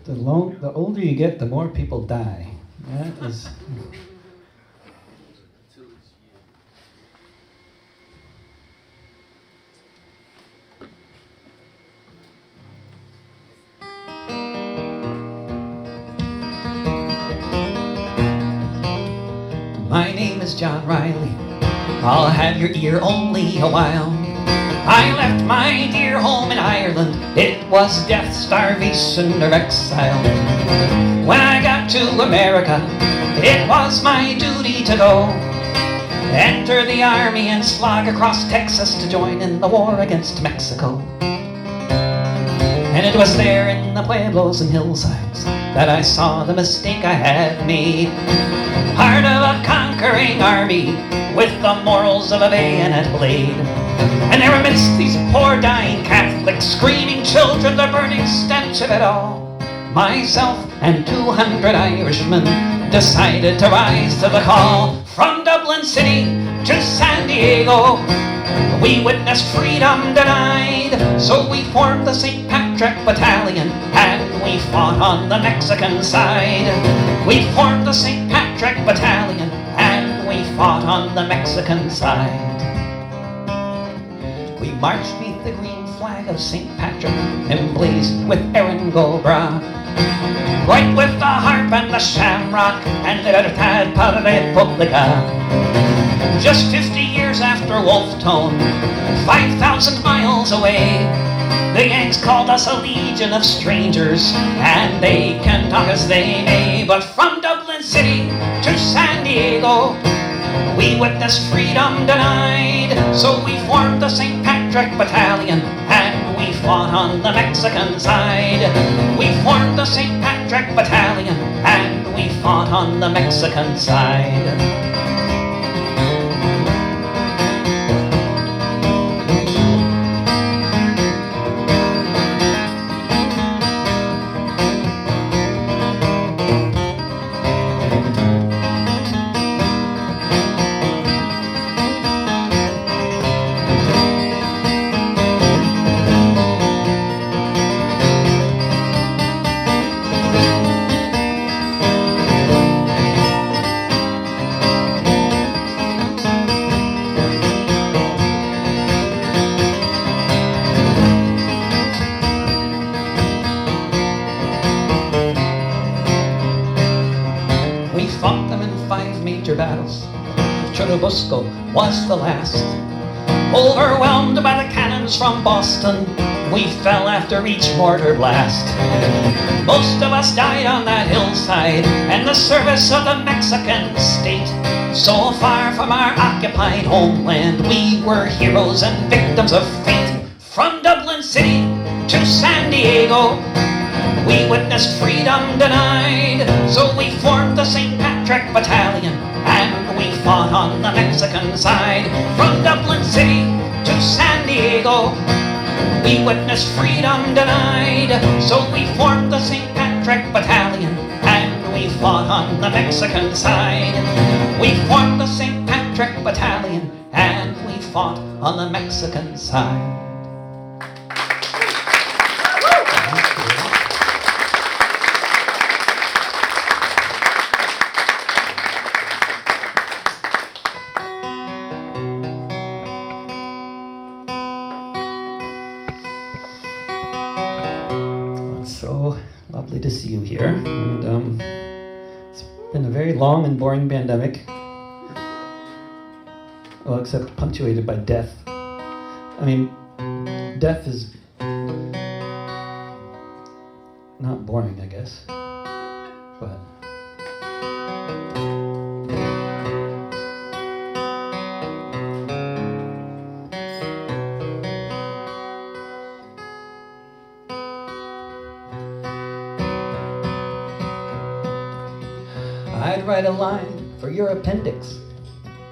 The older you get, the more people die. That is. My name is John Riley. I'll have your ear only a while. I left my dear home in Ireland. It was death, starvation, or exile. When I got to America, it was my duty to go. Enter the army and slog across Texas to join in the war against Mexico. And it was there in the pueblos and hillsides that I saw the mistake I had made. Part of a conquering army with the morals of a bayonet blade. And there amidst these poor dying Catholics, screaming children, the burning stench of it all, myself and 200 Irishmen decided to rise to the call. From Dublin City to San Diego, we witnessed freedom denied. So we formed the St. Patrick Battalion and we fought on the Mexican side. We formed the St. Patrick Battalion and we fought on the Mexican side. We marched beneath the green flag of St. Patrick, emblazoned with Erin go Bragh, right with the harp and the shamrock and the Libertad per Republica. Just 50 years after Wolfe Tone, 5,000 miles away, the Yanks called us a legion of strangers, and they can talk as they may. But from Dublin City to San Diego, we witnessed freedom denied. So we formed the St. Patrick Battalion and we fought on the Mexican side. We formed the St. Patrick Battalion and we fought on the Mexican side. Battles. Churubusco was the last. Overwhelmed by the cannons from Boston, we fell after each mortar blast. Most of us died on that hillside in the service of the Mexican state. So far from our occupied homeland, we were heroes and victims of fate. From Dublin City to San Diego, we witnessed freedom denied. So we formed the St. Patrick Battalion and we fought on the Mexican side. From Dublin City to San Diego, we witnessed freedom denied. So we formed the St. Patrick Battalion and we fought on the Mexican side. We formed the St. Patrick Battalion and we fought on the Mexican side. Lovely to see you here, and it's been a very long and boring pandemic, well, except punctuated by death. I mean, death is not boring, I guess, but I'd write a line for your appendix,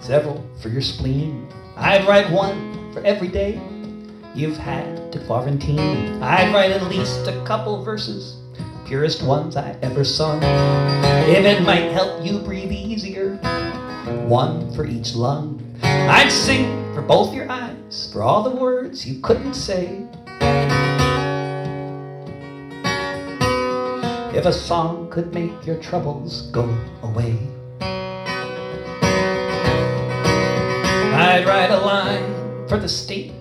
several for your spleen. I'd write one for every day you've had to quarantine. I'd write at least a couple verses, the purest ones I ever sung. If it might help you breathe easier, one for each lung. I'd sing for both your eyes, for all the words you couldn't say. If a song could make your troubles go away, I'd write a line for the state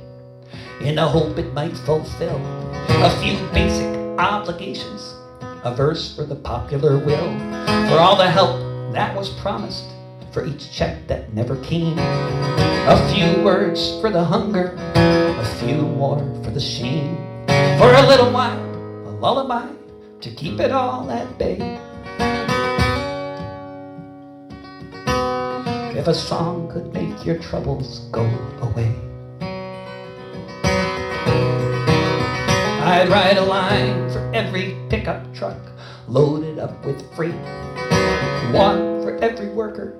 in the hope it might fulfill a few basic obligations, a verse for the popular will, for all the help that was promised, for each check that never came, a few words for the hunger, a few more for the shame, for a little while, a lullaby to keep it all at bay. If a song could make your troubles go away, I'd write a line for every pickup truck loaded up with freight, one for every worker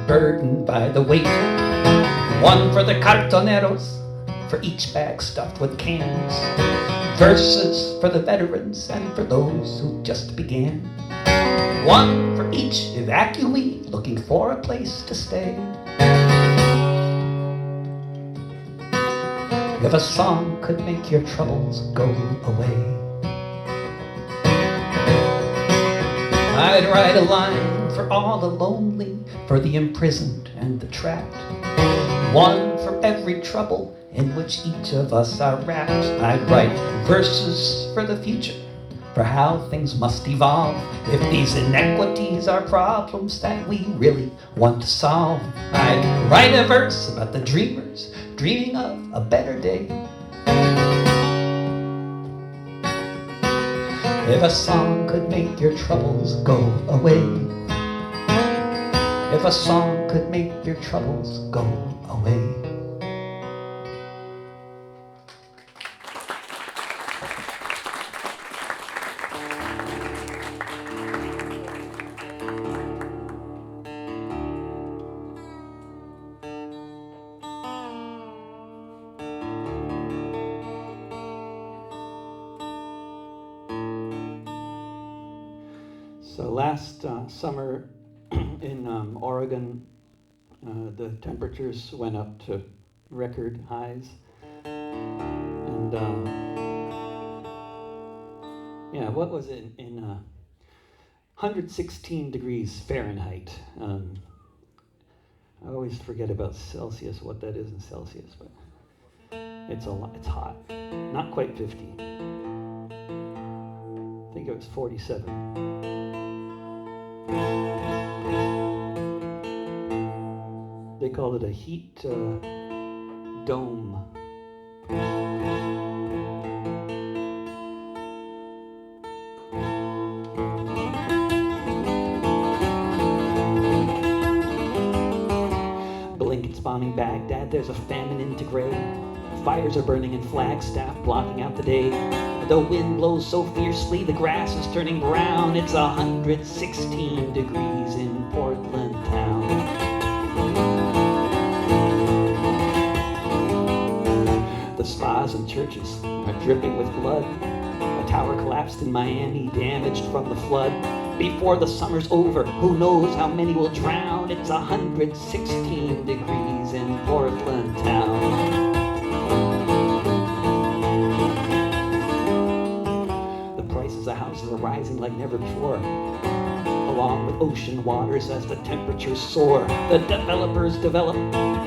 burdened by the weight, one for the cartoneros, for each bag stuffed with cans, verses for the veterans and for those who just began, one for each evacuee looking for a place to stay. If a song could make your troubles go away, I'd write a line for all the lonely, for the imprisoned and the trapped, one for every trouble in which each of us are wrapped. I'd write verses for the future, for how things must evolve if these inequities are problems that we really want to solve. I'd write a verse about the dreamers dreaming of a better day. If a song could make your troubles go away, if a song could make your troubles go away. So last summer in Oregon, the temperatures went up to record highs, and yeah, what was it in 116 degrees Fahrenheit? I always forget about Celsius, what that is in Celsius, but it's a lot. It's hot, not quite 50. I think it was 47. They call it a heat dome. Blankets bombing Baghdad, there's a famine in Tigray. Fires are burning in Flagstaff, blocking out the day. The wind blows so fiercely, the grass is turning brown. It's 116 degrees in Portland town. The spas and churches are dripping with blood. A tower collapsed in Miami, damaged from the flood. Before the summer's over, who knows how many will drown. It's 116 degrees in Portland town. The houses are rising like never before, along with ocean waters as the temperatures soar. The developers develop,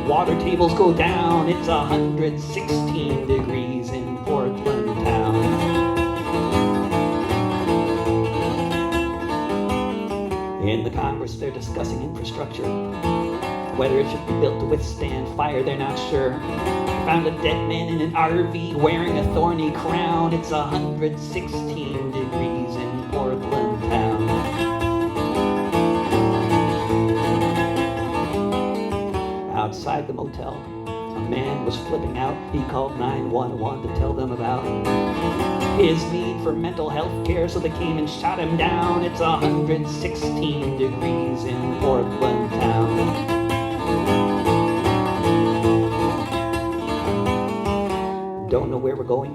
water tables go down. It's 116 degrees in Portland town. In the Congress, they're discussing infrastructure, whether it should be built to withstand fire, they're not sure. Found a dead man in an RV wearing a thorny crown. It's 116 degrees in Portland town. Outside the motel, a man was flipping out. He called 911 to tell them about his need for mental health care, so they came and shot him down. It's 116 degrees in Portland town. Don't know where we're going,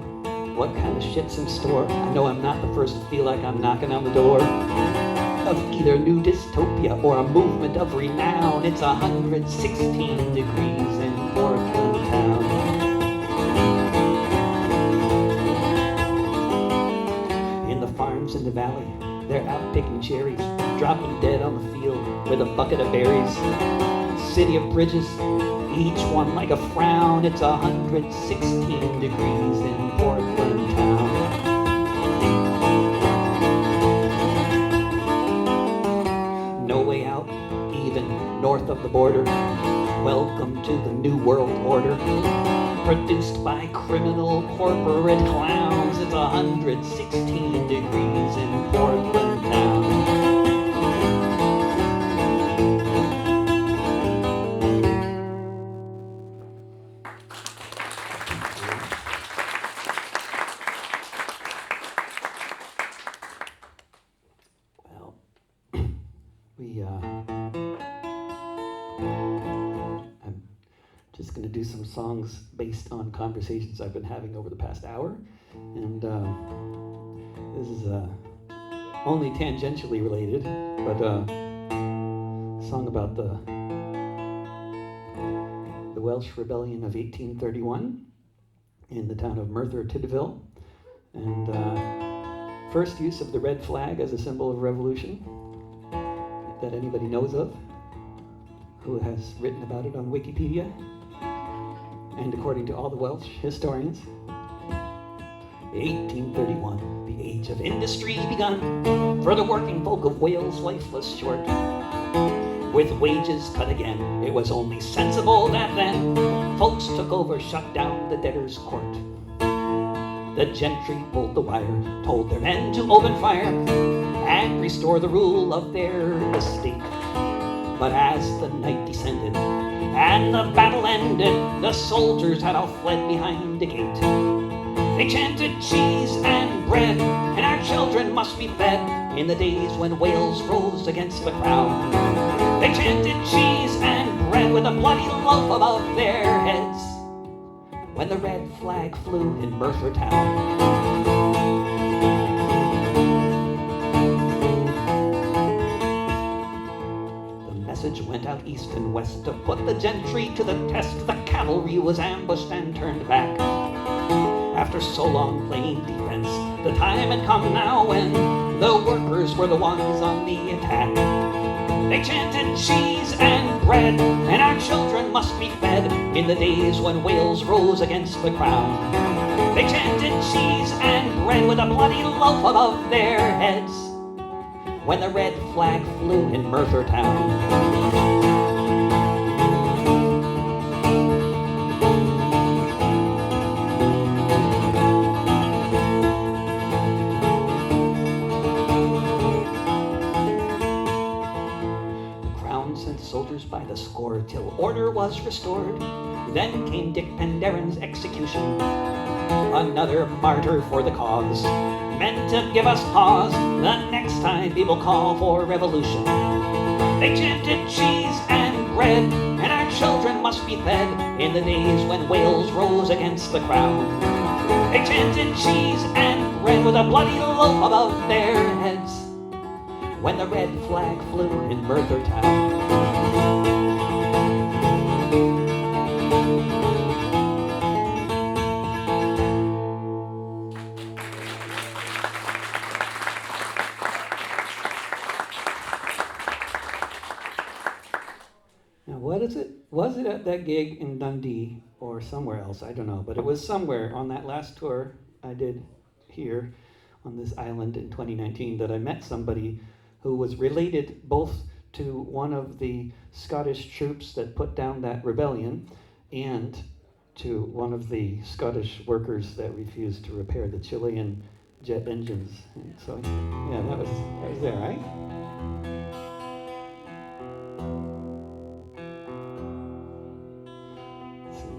what kind of shit's in store. I know I'm not the first to feel like I'm knocking on the door of either new dystopia or a movement of renown. It's 116 degrees in Portland town. In the farm farms in the valley. They're out picking cherries, dropping dead on the field with a bucket of berries. City of bridges, each one like a frown. It's 116 degrees in Portland town. No way out, even north of the border. Welcome to the New World Order. Produced by criminal corporate clowns. It's 116 degrees in Portland town. Well, I'm just going to do some songs based on conversations I've been having over the past hour, and this is only tangentially related, but a song about the Welsh Rebellion of 1831 in the town of Merthyr Tydfil, and first use of the red flag as a symbol of revolution that anybody knows of, who has written about it on Wikipedia. And according to all the Welsh historians, 1831, the age of industry begun, for the working folk of Wales life was short. With wages cut again, it was only sensible that then folks took over, shut down the debtors' court. The gentry pulled the wire, told their men to open fire, and restore the rule of their estate. But as the night descended, and the battle ended, the soldiers had all fled behind a gate. They chanted cheese and bread, and our children must be fed, in the days when Wales rose against the crown. They chanted cheese and bread with a bloody loaf above their heads, when the red flag flew in Merthyr town. Message went out east and west to put the gentry to the test. The cavalry was ambushed and turned back. After so long playing defense, the time had come now when the workers were the ones on the attack. They chanted cheese and bread, and our children must be fed, in the days when Wales rose against the crown. They chanted cheese and bread with a bloody loaf above their heads, when the red flag flew in Merthyr town. The crown sent soldiers by the score till order was restored. Then came Dick Penderyn's execution, another martyr for the cause, meant to give us pause the next time people call for revolution. They chanted cheese and bread, and our children must be fed, in the days when Wales rose against the crown. They chanted cheese and bread with a bloody loaf above their heads, when the red flag flew in Merthyr town. Was it at that gig in Dundee or somewhere else? I don't know, but it was somewhere on that last tour I did here on this island in 2019 that I met somebody who was related both to one of the Scottish troops that put down that rebellion and to one of the Scottish workers that refused to repair the Chilean jet engines. And so, yeah, that was there, right?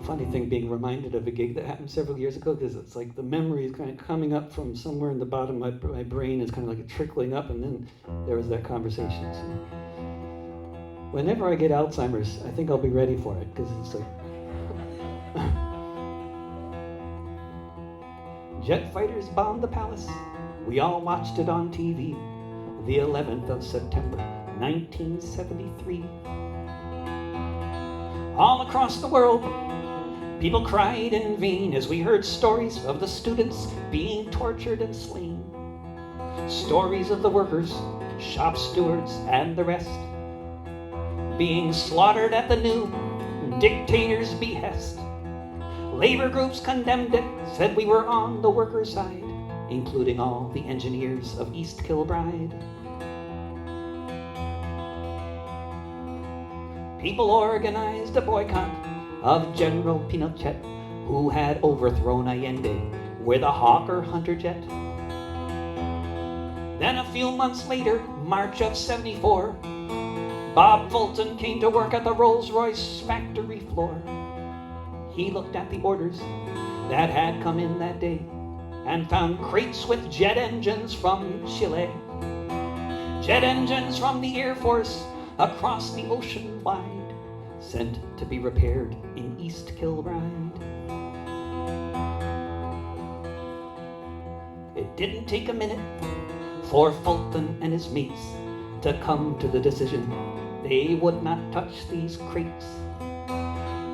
Funny thing being reminded of a gig that happened several years ago, because it's like the memory is kind of coming up from somewhere in the bottom of my brain, is kind of like trickling up, and then there was that conversation. So whenever I get Alzheimer's, I think I'll be ready for it, because it's like jet fighters bombed the palace. We all watched it on TV, the 11th of September, 1973. All across the world, people cried in vain as we heard stories of the students being tortured and slain. Stories of the workers, shop stewards, and the rest being slaughtered at the new dictator's behest. Labor groups condemned it, said we were on the workers' side, including all the engineers of East Kilbride. People organized a boycott of General Pinochet, who had overthrown Allende with a Hawker Hunter jet. Then a few months later, March of '74, Bob Fulton came to work at the Rolls-Royce factory floor. He looked at the orders that had come in that day and found crates with jet engines from Chile, jet engines from the Air Force across the ocean wide, sent to be repaired in East Kilbride. It didn't take a minute for Fulton and his mates to come to the decision they would not touch these crates.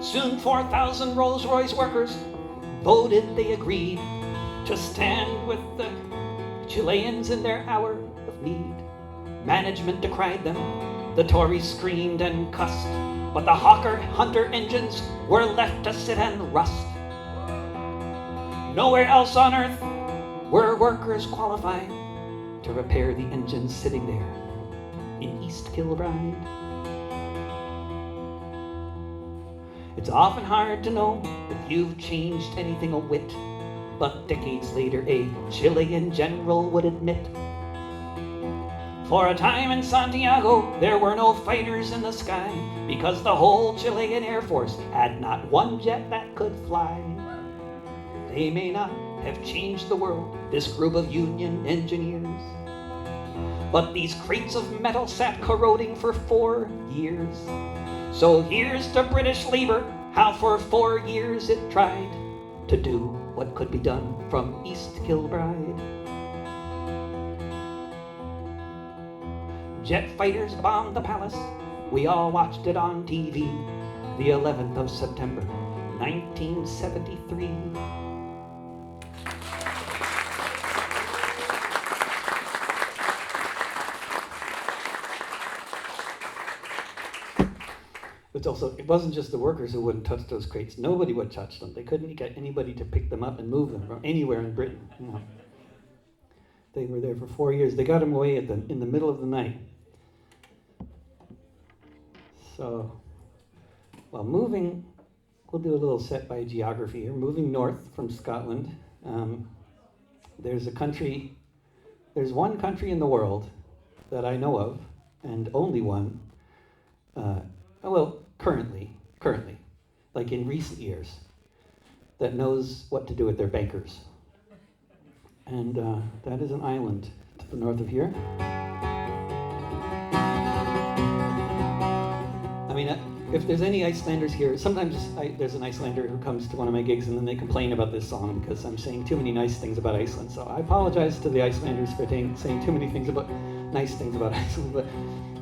Soon 4,000 Rolls-Royce workers voted they agreed to stand with the Chileans in their hour of need. Management decried them, the Tories screamed and cussed, but the Hawker Hunter engines were left to sit and rust. Nowhere else on earth were workers qualified to repair the engines sitting there in East Kilbride. It's often hard to know if you've changed anything a whit, but decades later a Chilean general would admit, for a time in Santiago there were no fighters in the sky, because the whole Chilean Air Force had not one jet that could fly. They may not have changed the world, this group of union engineers, but these crates of metal sat corroding for 4 years. So here's to British Labour, how for 4 years it tried to do what could be done from East Kilbride. Jet fighters bombed the palace, we all watched it on TV, the 11th of September, 1973. It wasn't just the workers who wouldn't touch those crates. Nobody would touch them. They couldn't get anybody to pick them up and move them from anywhere in Britain. You know. They were there for 4 years. They got them away in the middle of the night. So, well, moving, we'll do a little set by geography here. Moving north from Scotland, there's one country in the world that I know of, and only one, currently, like in recent years, that knows what to do with their bankers. And that is an island to the north of here. I mean, if there's any Icelanders here, sometimes there's an Icelander who comes to one of my gigs and then they complain about this song because I'm saying too many nice things about Iceland. So I apologize to the Icelanders for saying too many nice things about Iceland, but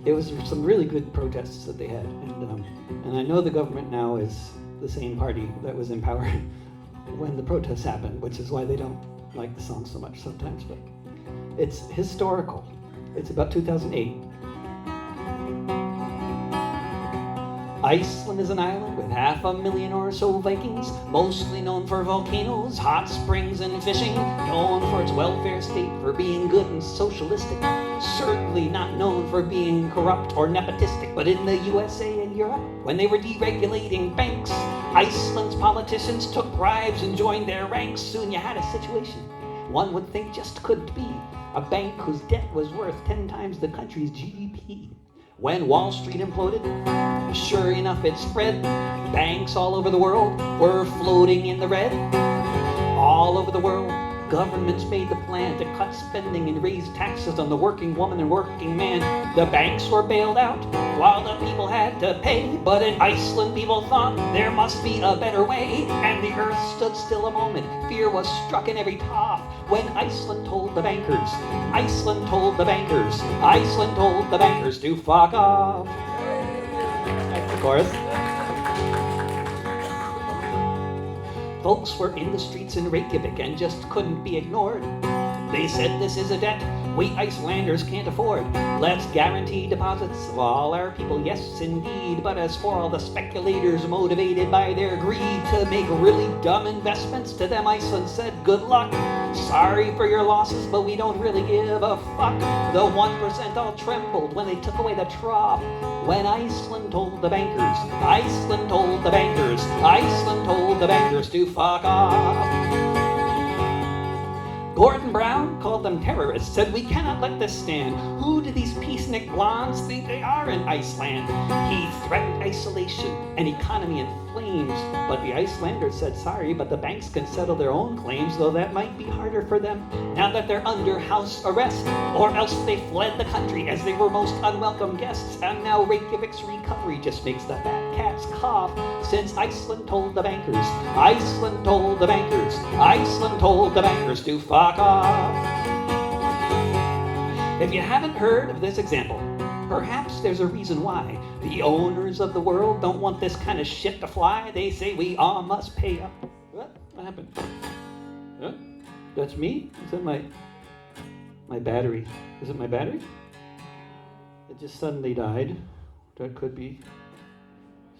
it was some really good protests that they had, and I know the government now is the same party that was in power when the protests happened, which is why they don't like the song so much sometimes, but it's historical. It's about 2008. Iceland is an island with 500,000 or so Vikings, mostly known for volcanoes, hot springs, and fishing, known for its welfare state for being good and socialistic, certainly not known for being corrupt or nepotistic. But in the USA and Europe, when they were deregulating banks, Iceland's politicians took bribes and joined their ranks. Soon you had a situation one would think just couldn't be, a bank whose debt was worth 10 times the country's GDP. When Wall Street imploded, sure enough it spread. Banks all over the world were floating in the red. All over the world, governments made the plan to cut spending and raise taxes on the working woman and working man. The banks were bailed out while the people had to pay. But in Iceland, people thought there must be a better way. And the earth stood still a moment. Fear was struck in every cough when Iceland told the bankers, Iceland told the bankers, Iceland told the bankers to fuck off. That's the chorus. Folks were in the streets in Reykjavik and just couldn't be ignored. They said this is a debt we Icelanders can't afford. Let's guarantee deposits of all our people, yes indeed. But as for all the speculators motivated by their greed to make really dumb investments, to them Iceland said good luck. Sorry for your losses, but we don't really give a fuck. The 1% all trembled when they took away the trough. When Iceland told the bankers, Iceland told the bankers, Iceland told the bankers to fuck off. Gordon Brown called them terrorists, said we cannot let this stand. Who do these peacenik blondes think they are in Iceland? He threatened isolation and economy in flames. But the Icelanders said sorry, but the banks can settle their own claims, though that might be harder for them now that they're under house arrest. Or else they fled the country as they were most unwelcome guests. And now Reykjavik's recovery just makes the fat cats cough. Since Iceland told the bankers, Iceland told the bankers, Iceland told the bankers to fuck off. If you haven't heard of this example, perhaps there's a reason why. The owners of the world don't want this kind of shit to fly. They say we all must pay up. What happened? Huh? That's me? Is that my battery? Is it my battery? It just suddenly died. That could be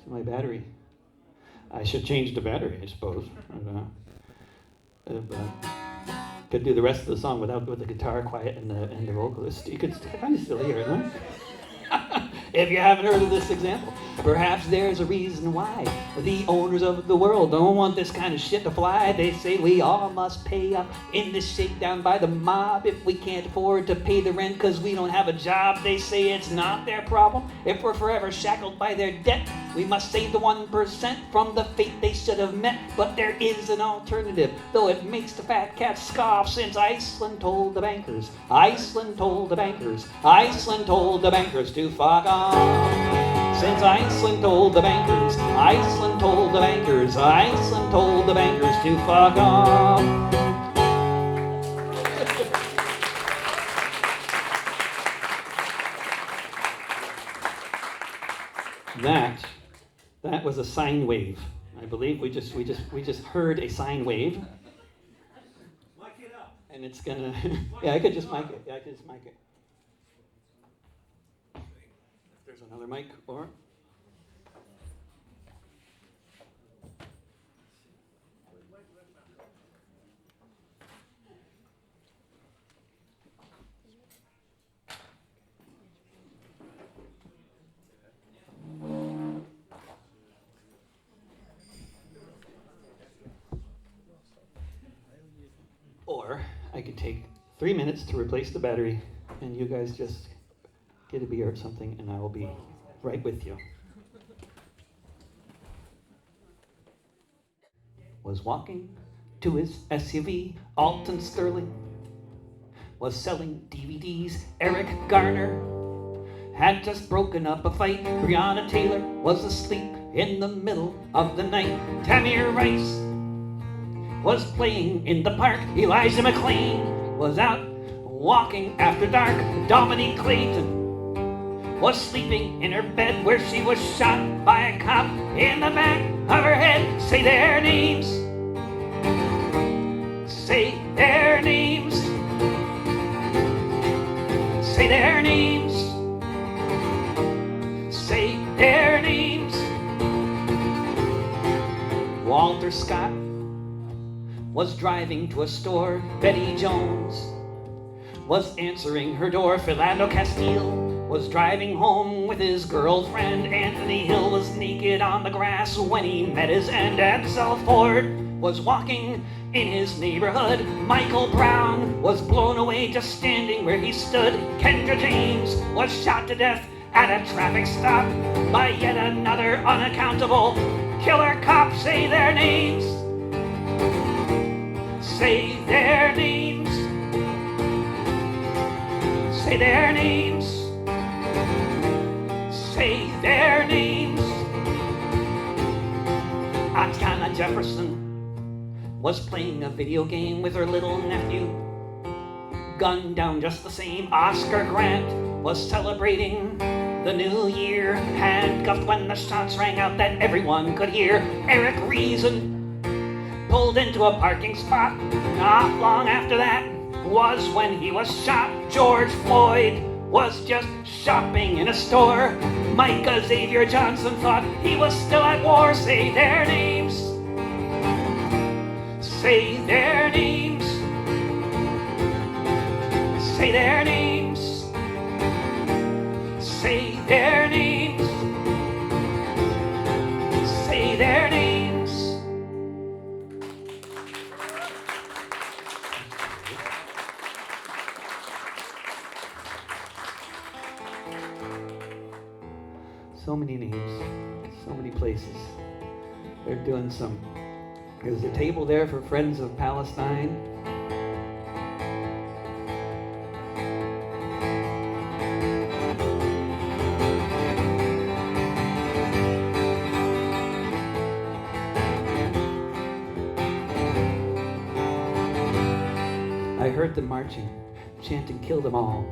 my battery. I should change the battery, I suppose. Could do the rest of the song with the guitar quiet and the vocalist. You could kind of still hear it, huh? If you haven't heard of this example, perhaps there's a reason why. The owners of the world don't want this kind of shit to fly. They say we all must pay up in this shakedown by the mob. If we can't afford to pay the rent because we don't have a job, they say it's not their problem. If we're forever shackled by their debt, we must save the 1% from the fate they should have met. But there is an alternative, though it makes the fat cats scoff. Since Iceland told the bankers, Iceland told the bankers, Iceland told the bankers to fuck off. Since Iceland told the bankers, Iceland told the bankers, Iceland told the bankers to fuck off. That was a sine wave. I believe we just heard a sine wave. Mic it up. And it's gonna yeah, I could just mic it. Yeah, I could just mic it. If there's another mic or I could take 3 minutes to replace the battery, and you guys just get a beer or something, and I will be right with you. Was walking to his SUV, Alton Sterling. Was selling DVDs, Eric Garner. Had just broken up a fight, Breonna Taylor was asleep in the middle of the night. Tamir Rice was playing in the park. Elijah McClain was out walking after dark. Dominique Clayton was sleeping in her bed where she was shot by a cop in the back of her head. Say their names. Say their names. Say their names. Say their names. Walter Scott was driving to a store. Betty Jones was answering her door. Philando Castile was driving home with his girlfriend. Anthony Hill was naked on the grass when he met his end. Edsel Ford was walking in his neighborhood. Michael Brown was blown away just standing where he stood. Kendra James was shot to death at a traffic stop by yet another unaccountable killer cop. Say their names. Say their names. Say their names. Say their names. Atiana Jefferson was playing a video game with her little nephew. Gunned down just the same. Oscar Grant was celebrating the new year. Handcuffed when the shots rang out that everyone could hear. Eric Reason pulled into a parking spot. Not long after that, was when he was shot. George Floyd was just shopping in a store. Micah Xavier Johnson thought he was still at war. Say their names. Say their names. Say their names. Say their names. Say their names. So many names, so many places. They're doing some. There's a table there for Friends of Palestine. I heard them marching, chanting, "Kill them all."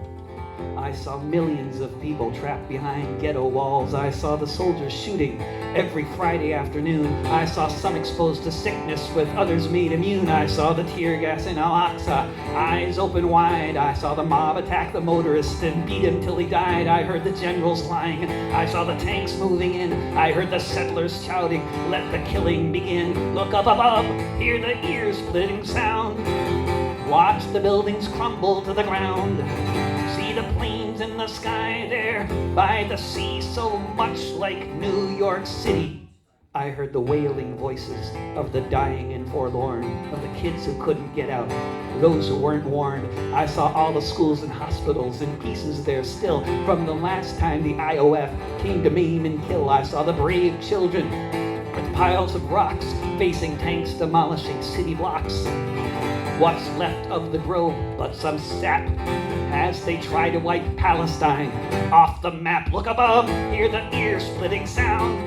I saw millions of people trapped behind ghetto walls. I saw the soldiers shooting every Friday afternoon. I saw some exposed to sickness with others made immune. I saw the tear gas in Al-Aqsa, eyes open wide. I saw the mob attack the motorist and beat him till he died. I heard the generals lying. I saw the tanks moving in. I heard the settlers shouting, "Let the killing begin." Look up above, hear the ear-splitting sound. Watch the buildings crumble to the ground. See the planes in the sky there by the sea, so much like New York City. I heard the wailing voices of the dying and forlorn, of the kids who couldn't get out, those who weren't warned. I saw all the schools and hospitals in pieces there still from the last time the IOF came to maim and kill. I saw the brave children with piles of rocks facing tanks demolishing city blocks. What's left of the grove but some sap as they try to wipe Palestine off the map. Look above, hear the ear-splitting sound.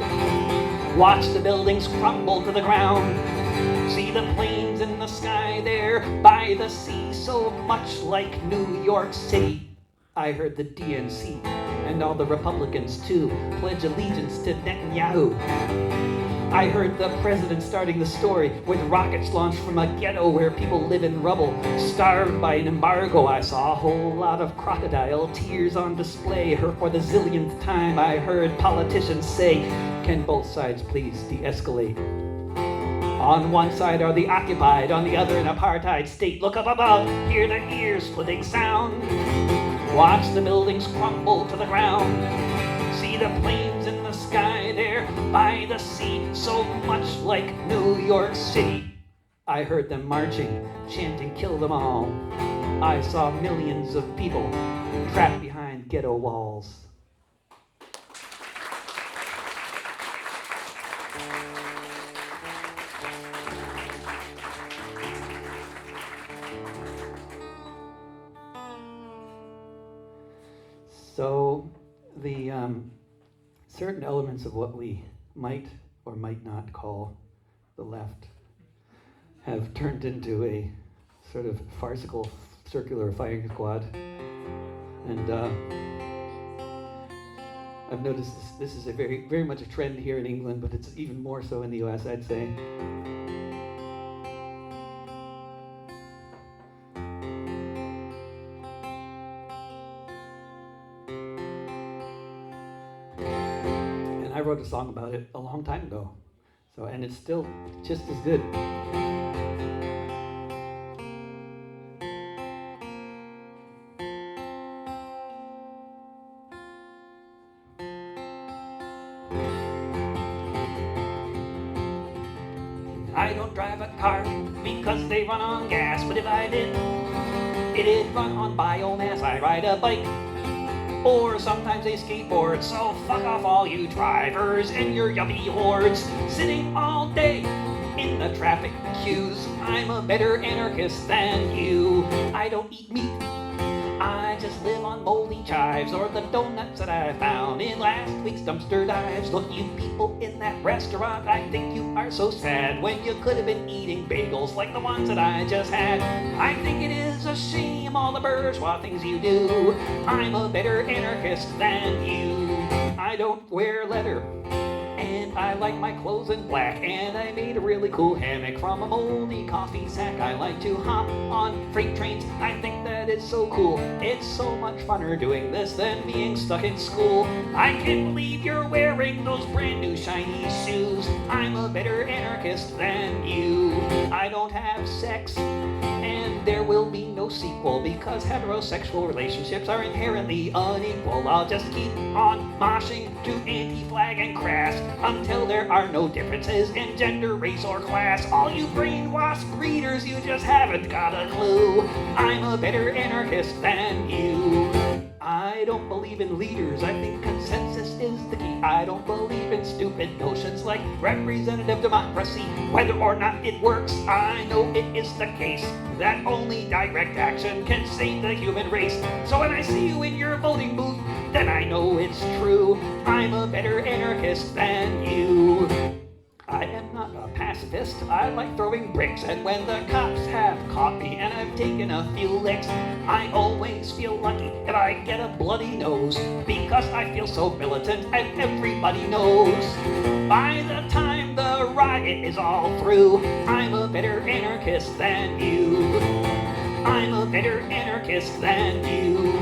Watch the buildings crumble to the ground. See the planes in the sky there by the sea, so much like New York City. I heard the DNC and all the Republicans too pledge allegiance to Netanyahu. I heard the president starting the story with rockets launched from a ghetto where people live in rubble, starved by an embargo. I saw a whole lot of crocodile tears on display. For the zillionth time I heard politicians say, "Can both sides please de-escalate?" On one side are the occupied, on the other an apartheid state. Look up above, hear the ear-splitting sound. Watch the buildings crumble to the ground. See the planes in the sky there by the sea, so much like New York City. I heard them marching, chanting, "Kill them all." I saw millions of people trapped behind ghetto walls. So the certain elements of what we might or might not call the left have turned into a sort of farcical circular firing squad. And I've noticed this is a very much a trend here in England, but it's even more so in the US, I'd say. I wrote a song about it a long time ago, and it's still just as good. I don't drive a car because they run on gas, but if I did, it'd run on biomass. I ride a bike, or sometimes a skateboard, so fuck off all you drivers and your yuppie hordes sitting all day in the traffic queues. I'm a better anarchist than you. I don't eat meat, I just live on moldy chives or the donuts that I found in last week's dumpster dives. Look, you people in that restaurant, I think you are so sad when you could have been eating bagels like the ones that I just had. I think it is a shame all the bourgeois things you do. I'm a better anarchist than you. I don't wear leather and I like my clothes in black, and I made a really cool hammock from a moldy coffee sack. I like to hop on freight trains, I think that is so cool. It's so much funner doing this than being stuck in school. I can't believe you're wearing those brand new shiny shoes. I'm a better anarchist than you. I don't have sex, and there will be no sequel, because heterosexual relationships are inherently unequal. I'll just keep on moshing to anti-flag and crass until there are no differences in gender, race, or class. All you brainwashed readers, you just haven't got a clue. I'm a better anarchist than you. I don't believe in leaders, I think consensus is the key. I don't believe in stupid notions like representative democracy. Whether or not it works, I know it is the case that only direct action can save the human race. So when I see you in your voting booth, then I know it's true. I'm a better anarchist than you. I am not a pacifist, I like throwing bricks, and when the cops have caught me and I've taken a few licks, I always feel lucky if I get a bloody nose, because I feel so militant and everybody knows. By the time the riot is all through, I'm a better anarchist than you. I'm a better anarchist than you.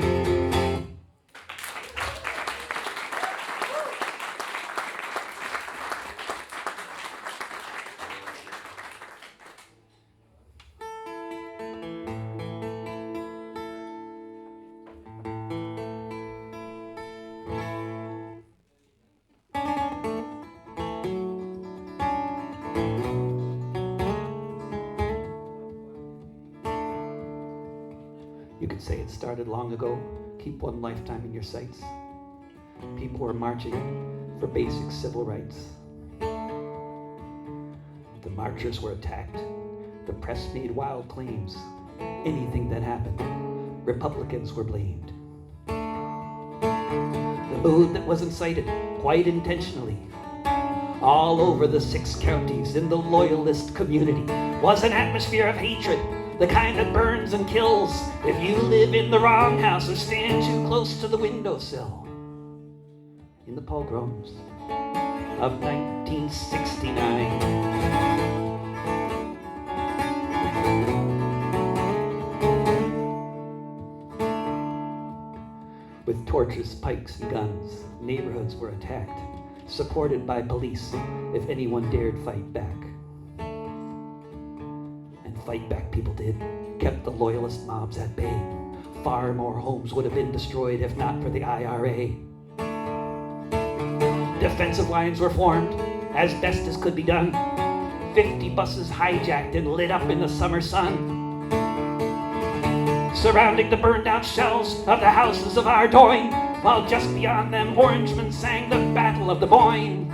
You could say it started long ago. Keep one lifetime in your sights. People were marching for basic civil rights. The marchers were attacked. The press made wild claims. Anything that happened, Republicans were blamed. The mood that was incited, quite intentionally, all over the 6 counties in the loyalist community, was an atmosphere of hatred, the kind that burns and kills if you live in the wrong house or stand too close to the windowsill. In the pogroms of 1969. With torches, pikes, and guns, neighborhoods were attacked, supported by police if anyone dared fight back. Fight back people did, kept the loyalist mobs at bay. Far more homes would have been destroyed if not for the IRA. Defensive lines were formed as best as could be done. 50 buses hijacked and lit up in the summer sun, surrounding the burned out shells of the houses of Ardoyne, while just beyond them Orangemen sang the Battle of the Boyne.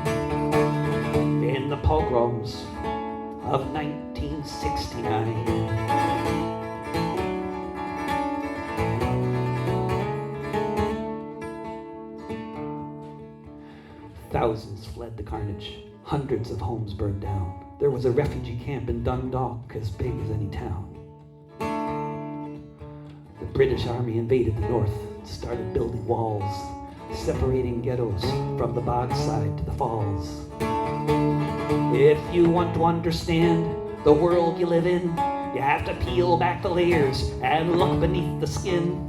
In the pogroms of 1969. Thousands fled the carnage. Hundreds of homes burned down. There was a refugee camp in Dundalk as big as any town. The British Army invaded the north and started building walls, separating ghettos from the bogside to the falls. If you want to understand the world you live in, you have to peel back the layers and look beneath the skin.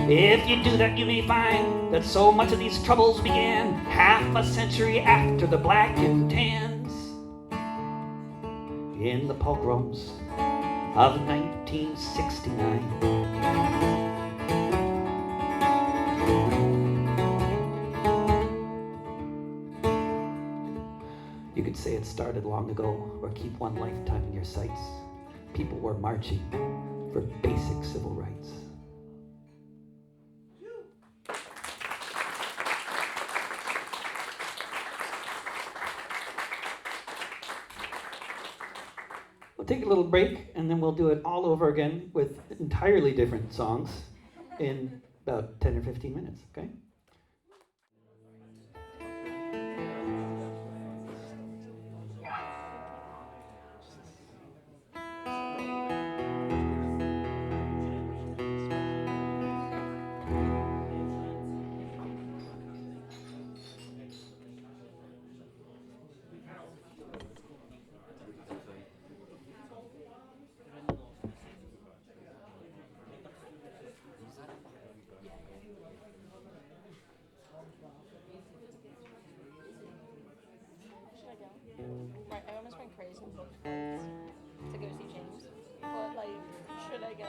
If you do that, you may find that so much of these troubles began half a century after the black and tans. In the pogroms of 1969. You could say it started long ago, or keep one lifetime in your sights. People were marching for basic civil rights. We'll take a little break, and then we'll do it all over again with entirely different songs in about 10 or 15 minutes, okay? Right, I almost went crazy and booked flights to go see James. But like, should I go?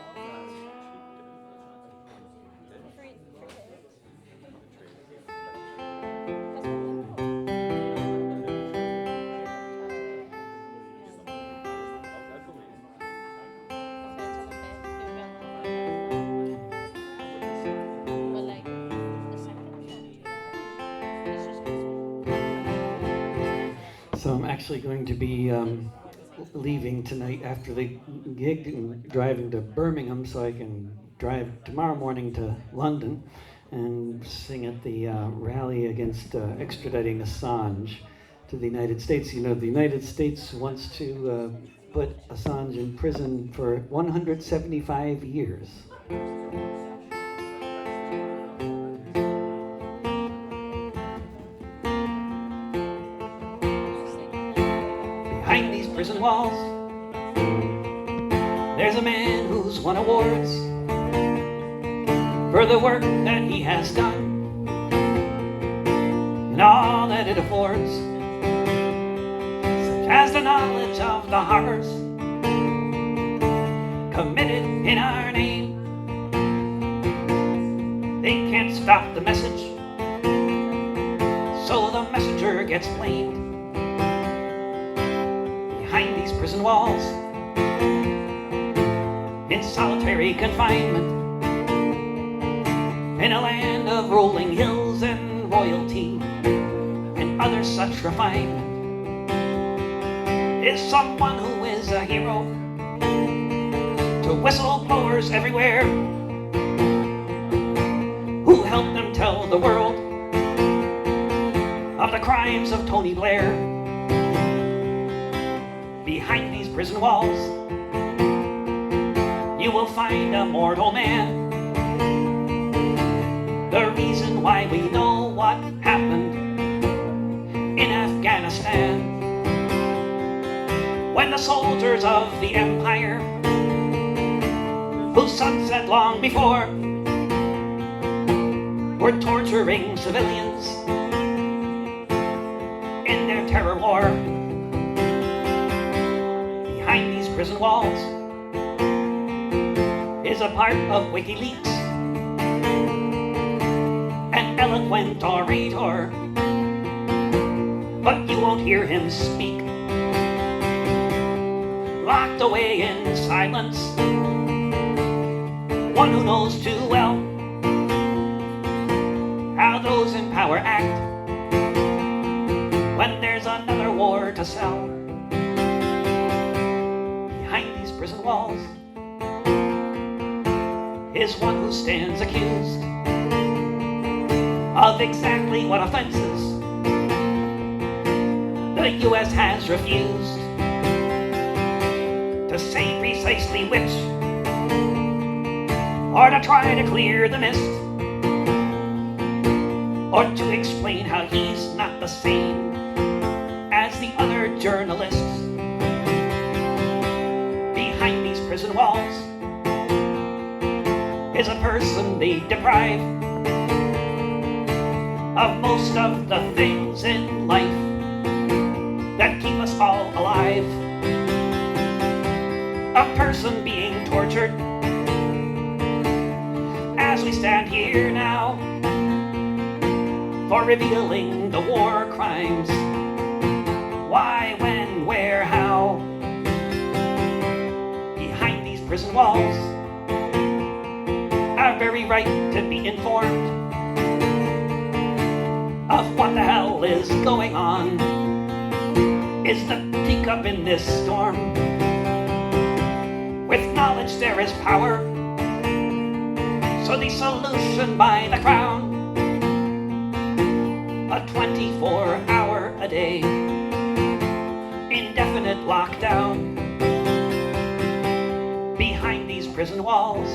Free days. That's what I But like, the second show, it's just So I'm actually going to be leaving tonight after the gig and driving to Birmingham so I can drive tomorrow morning to London and sing at the rally against extraditing Assange to the United States. You know, the United States wants to put Assange in prison for 175 years. Behind these prison walls, there's a man who's won awards for the work that he has done and all that it affords, such as the knowledge of the horrors committed in our name. They can't stop the message, so the messenger gets blamed. Behind these prison walls, in solitary confinement, in a land of rolling hills and royalty and other such refinement, is someone who is a hero to whistleblowers everywhere, who helped them tell the world of the crimes of Tony Blair. Behind these prison walls, you will find a mortal man. The reason why we know what happened in Afghanistan, when the soldiers of the empire, whose sunset long before, were torturing civilians in their terror war. Behind these prison walls is a part of WikiLeaks, an eloquent orator, but you won't hear him speak. Locked away in silence, one who knows too well how those in power act when there's another war to sell. Behind these prison walls is one who stands accused of exactly what offenses the U.S. has refused to say precisely which, or to try to clear the mist, or to explain how he's not the same as the other journalists. Behind these prison walls is a person they deprive of most of the things in life that keep us all alive. A person being tortured as we stand here now for revealing the war crimes. Why, when, where, how? Behind these prison walls, our very right to be informed of what the hell is going on is the teacup in this storm. With knowledge there is power, so the solution by the crown, a 24-hour-a-day indefinite lockdown. Behind these prison walls